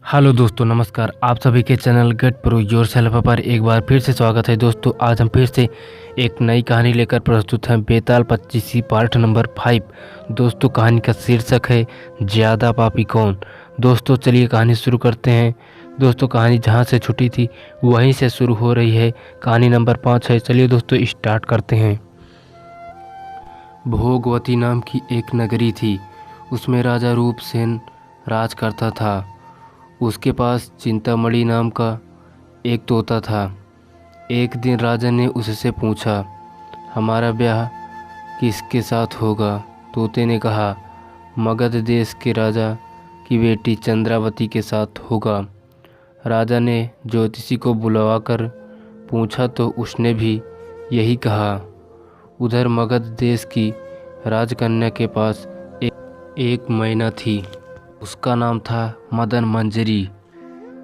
Hello दोस्तों, नमस्कार। आप सभी के channel get pro yourself पर एक बार फिर से स्वागत है। दोस्तों, आज हम फिर से एक नई कहानी लेकर प्रस्तुत हैं। बेताल 25 पार्ट नंबर 5। दोस्तों, कहानी का शीर्षक है ज़्यादा पापी कौन। दोस्तों, चलिए कहानी शुरू करते हैं। दोस्तों, कहानी जहां से छुटी थी वहीं से शुरू हो रही है। कहानी नंबर 5 है। चलिए दोस्तों, स्टार्ट करते हैं। भोगवती नाम की एक नगरी थी। उसमें राजा रूपसेन राज करता था। उसके पास चिंतामणि नाम का एक तोता था। एक दिन राजा ने उससे पूछा, हमारा ब्याह किसके साथ होगा। तोते ने कहा, मगध देश के राजा की बेटी चंद्रावती के साथ होगा। राजा ने ज्योतिषी को बुलवाकर पूछा तो उसने भी यही कहा। उधर मगध देश की राजकन्या के पास एक मैना थी। उसका नाम था मदन मंजरी।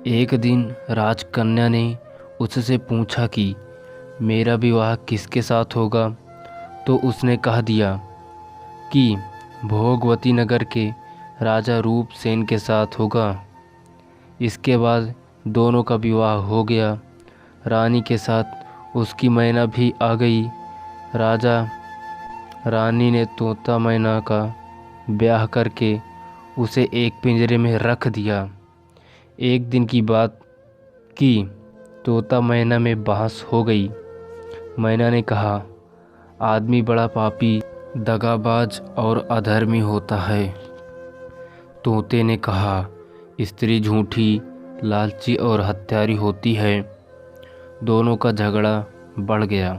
एक दिन राजकन्या ने उससे पूछा कि मेरा विवाह किसके साथ होगा। तो उसने कह दिया कि भोगवती नगर के राजा रूपसेन के साथ होगा। इसके बाद दोनों का विवाह हो गया। रानी के साथ उसकी मैना भी आ गई। राजा रानी ने तोता मैना का ब्याह करके उसे एक पिंजरे में रख दिया। एक दिन की बात की तोता मैना में बहस हो गई। मैना ने कहा, आदमी बड़ा पापी, दगाबाज और अधर्मी होता है। तोते ने कहा, स्त्री झूठी, लालची और हत्यारी होती है। दोनों का झगड़ा बढ़ गया।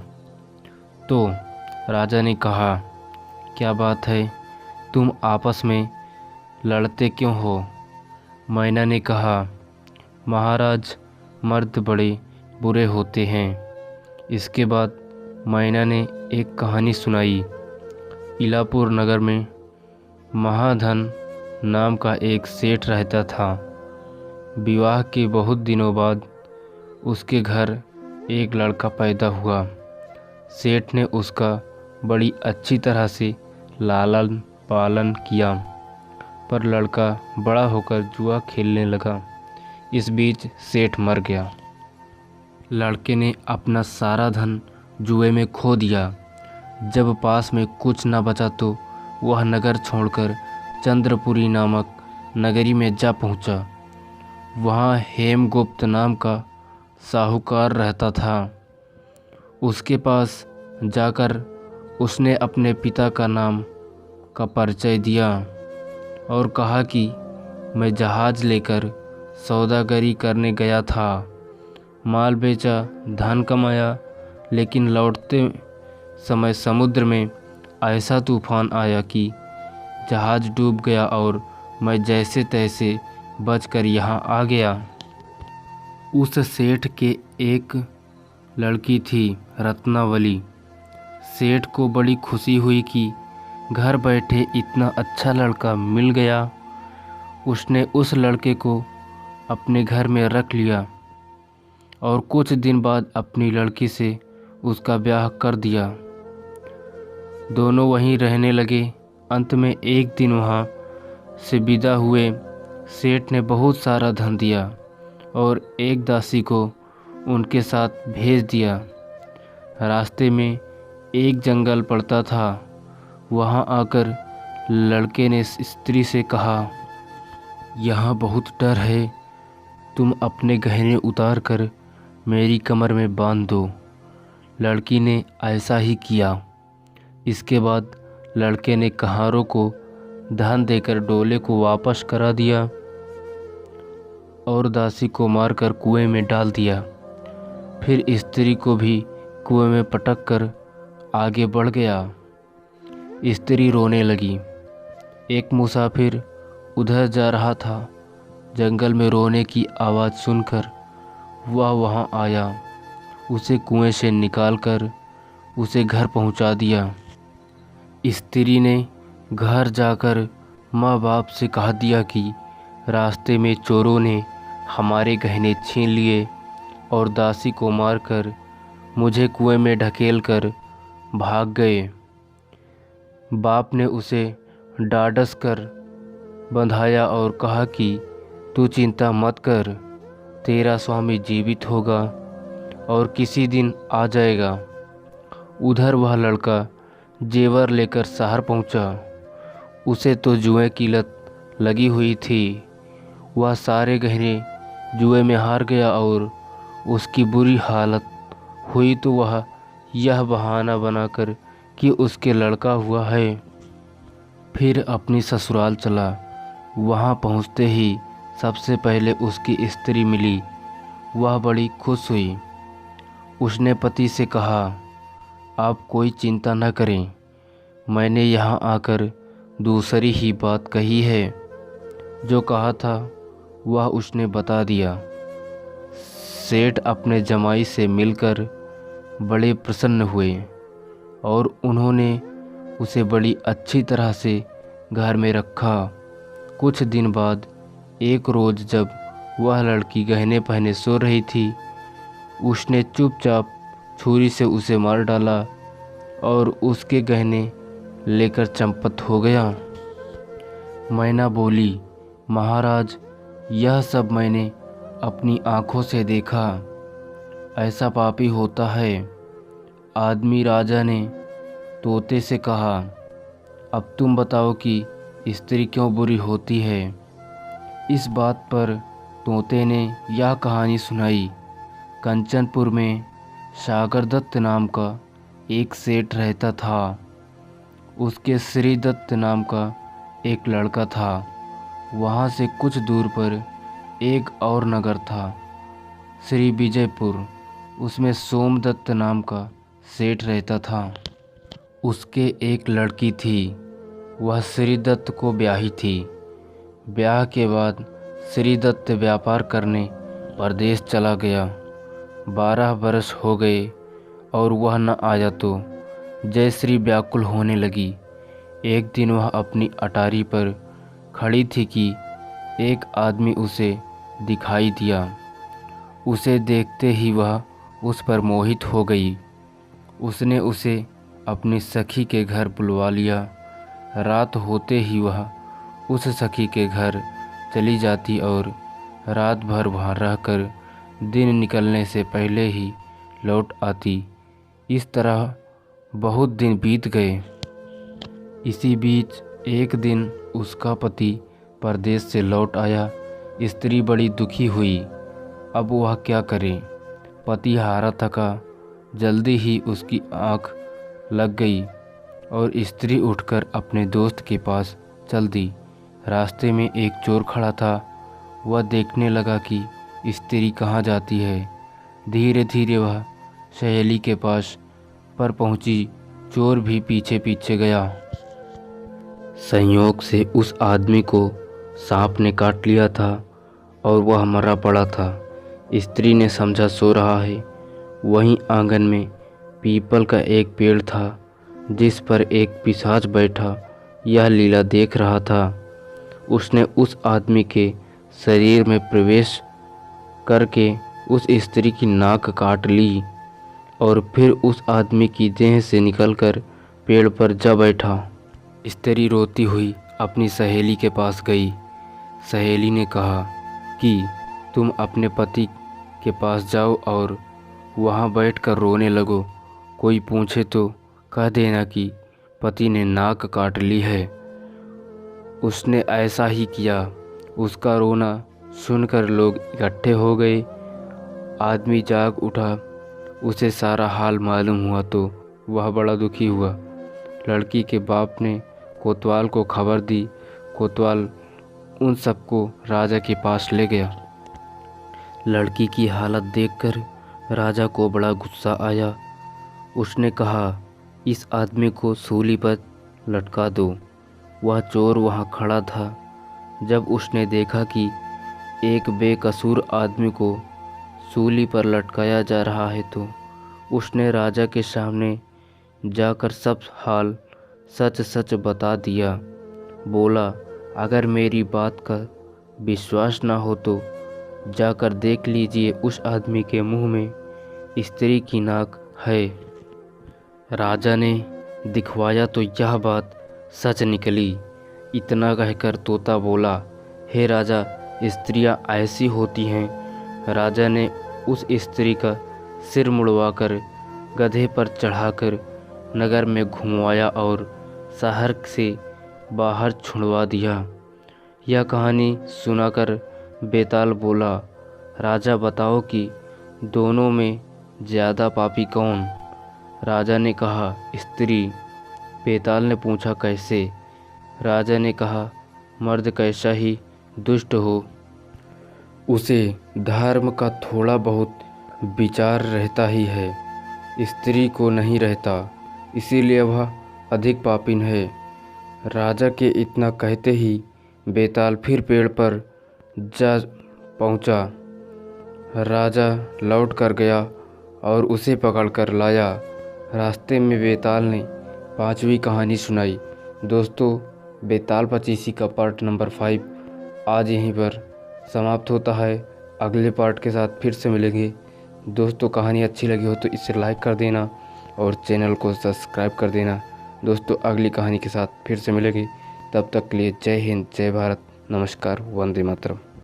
तो राजा ने कहा, क्या बात है, तुम आपस में लड़ते क्यों हो। मैना ने कहा, महाराज, मर्द बड़े बुरे होते हैं। इसके बाद मैना ने एक कहानी सुनाई। इलापुर नगर में महाधन नाम का एक सेठ रहता था। विवाह के बहुत दिनों बाद उसके घर एक लड़का पैदा हुआ। सेठ ने उसका बड़ी अच्छी तरह से लालन पालन किया, पर लड़का बड़ा होकर जुआ खेलने लगा। इस बीच सेठ मर गया। लड़के ने अपना सारा धन जुए में खो दिया। जब पास में कुछ न बचा तो वह नगर छोड़कर चंद्रपुरी नामक नगरी में जा पहुंचा। वहां हेमगुप्त नाम का साहूकार रहता था। उसके पास जाकर उसने अपने पिता का नाम का परिचय दिया और कहा कि मैं जहाज़ लेकर सौदागरी करने गया था। माल बेचा, धन कमाया, लेकिन लौटते समय समुद्र में ऐसा तूफान आया कि जहाज़ डूब गया और मैं जैसे तैसे बचकर यहाँ आ गया। उस सेठ के एक लड़की थी, रत्नावली। सेठ को बड़ी खुशी हुई कि घर बैठे इतना अच्छा लड़का मिल गया। उसने उस लड़के को अपने घर में रख लिया और कुछ दिन बाद अपनी लड़की से उसका ब्याह कर दिया। दोनों वहीं रहने लगे। अंत में एक दिन वहाँ से विदा हुए। सेठ ने बहुत सारा धन दिया और एक दासी को उनके साथ भेज दिया। रास्ते में एक जंगल पड़ता था। वहाँ आकर लड़के ने स्त्री से कहा, यहाँ बहुत डर है, तुम अपने गहने उतार कर मेरी कमर में बांध दो। लड़की ने ऐसा ही किया। इसके बाद लड़के ने कहारों को धन देकर डोले को वापस करा दिया और दासी को मारकर कुएं में डाल दिया। फिर स्त्री को भी कुएं में पटक कर आगे बढ़ गया। स्त्री रोने लगी। एक मुसाफिर उधर जा रहा था। जंगल में रोने की आवाज़ सुनकर वह वहां आया। उसे कुएं से निकालकर उसे घर पहुंचा दिया। स्त्री ने घर जाकर माँ बाप से कह दिया कि रास्ते में चोरों ने हमारे गहने छीन लिए और दासी को मारकर मुझे कुएं में ढकेल कर भाग गए। बाप ने उसे डांडस कर बंधाया और कहा कि तू चिंता मत कर, तेरा स्वामी जीवित होगा और किसी दिन आ जाएगा। उधर वह लड़का जेवर लेकर शहर पहुंचा। उसे तो जुए की लत लगी हुई थी। वह सारे गहने जुए में हार गया और उसकी बुरी हालत हुई तो वह यह बहाना बनाकर कि उसके लड़का हुआ है, फिर अपनी ससुराल चला। वहाँ पहुँचते ही सबसे पहले उसकी स्त्री मिली। वह बड़ी खुश हुई। उसने पति से कहा, आप कोई चिंता न करें, मैंने यहाँ आकर दूसरी ही बात कही है। जो कहा था वह उसने बता दिया। सेठ अपने जमाई से मिलकर बड़े प्रसन्न हुए और उन्होंने उसे बड़ी अच्छी तरह से घर में रखा। कुछ दिन बाद एक रोज़ जब वह लड़की गहने पहने सो रही थी, उसने चुपचाप छुरी से उसे मार डाला और उसके गहने लेकर चंपत हो गया। मैना बोली, महाराज, यह सब मैंने अपनी आँखों से देखा। ऐसा पापी होता है। आदमी राजा ने तोते से कहा, अब तुम बताओ कि स्त्री क्यों बुरी होती है। इस बात पर तोते ने यह कहानी सुनाई। कंचनपुर में सागर दत्त नाम का एक सेठ रहता था। उसके श्री दत्त नाम का एक लड़का था। वहाँ से कुछ दूर पर एक और नगर था, श्री विजयपुर। उसमें सोमदत्त नाम का सेठ रहता था। उसके एक लड़की थी। वह श्रीदत्त को ब्याही थी। ब्याह के बाद श्रीदत्त व्यापार करने परदेश चला गया। 12 बरस हो गए और वह न आया तो जयश्री व्याकुल होने लगी। एक दिन वह अपनी अटारी पर खड़ी थी कि एक आदमी उसे दिखाई दिया। उसे देखते ही वह उस पर मोहित हो गई। उसने उसे अपनी सखी के घर बुलवा लिया। रात होते ही वह उस सखी के घर चली जाती और रात भर वहाँ रहकर दिन निकलने से पहले ही लौट आती। इस तरह बहुत दिन बीत गए। इसी बीच एक दिन उसका पति परदेश से लौट आया। स्त्री बड़ी दुखी हुई। अब वह क्या करे। पति हारा थका जल्दी ही उसकी आँख लग गई और स्त्री उठकर अपने दोस्त के पास चल दी। रास्ते में एक चोर खड़ा था। वह देखने लगा कि स्त्री कहाँ जाती है। धीरे धीरे वह सहेली के पास पर पहुंची। चोर भी पीछे पीछे गया। संयोग से उस आदमी को सांप ने काट लिया था और वह मरा पड़ा था। स्त्री ने समझा सो रहा है। वहीं आंगन में पीपल का एक पेड़ था जिस पर एक पिशाच बैठा यह लीला देख रहा था। उसने उस आदमी के शरीर में प्रवेश करके उस स्त्री की नाक काट ली और फिर उस आदमी की देह से निकलकर पेड़ पर जा बैठा। स्त्री रोती हुई अपनी सहेली के पास गई। सहेली ने कहा कि तुम अपने पति के पास जाओ और वहाँ बैठकर रोने लगो। कोई पूछे तो कह देना कि पति ने नाक काट ली है। उसने ऐसा ही किया। उसका रोना सुनकर लोग इकट्ठे हो गए। आदमी जाग उठा। उसे सारा हाल मालूम हुआ तो वह बड़ा दुखी हुआ। लड़की के बाप ने कोतवाल को खबर दी। कोतवाल उन सबको राजा के पास ले गया। लड़की की हालत देखकर राजा को बड़ा गुस्सा आया। उसने कहा, इस आदमी को सूली पर लटका दो। वह चोर वहाँ खड़ा था। जब उसने देखा कि एक बेकसूर आदमी को सूली पर लटकाया जा रहा है तो उसने राजा के सामने जाकर सब हाल सच सच बता दिया। बोला, अगर मेरी बात का विश्वास ना हो तो जाकर देख लीजिए, उस आदमी के मुंह में स्त्री की नाक है। राजा ने दिखवाया तो यह बात सच निकली। इतना कहकर तोता बोला, हे राजा, स्त्रियां ऐसी होती हैं। राजा ने उस स्त्री का सिर मुड़वाकर गधे पर चढ़ाकर नगर में घुमवाया और शहर से बाहर छुड़वा दिया। यह कहानी सुनाकर बेताल बोला, राजा बताओ कि दोनों में ज़्यादा पापी कौन? राजा ने कहा, स्त्री। बेताल ने पूछा, कैसे? राजा ने कहा, मर्द कैसा ही दुष्ट हो, उसे धर्म का थोड़ा बहुत विचार रहता ही है, स्त्री को नहीं रहता, इसीलिए वह अधिक पापीन है। राजा के इतना कहते ही बेताल फिर पेड़ पर जा पहुंचा। राजा लौट कर गया और उसे पकड़ कर लाया। रास्ते में बेताल ने 5वीं कहानी सुनाई। दोस्तों, बेताल पचीसी का पार्ट नंबर 5 आज यहीं पर समाप्त होता है। अगले पार्ट के साथ फिर से मिलेंगे। दोस्तों, कहानी अच्छी लगी हो तो इसे लाइक कर देना और चैनल को सब्सक्राइब कर देना। दोस्तों, अगली कहानी के साथ फिर से मिलेंगे। तब तक के लिए जय हिंद, जय भारत, नमस्कार, वंदे मातरम।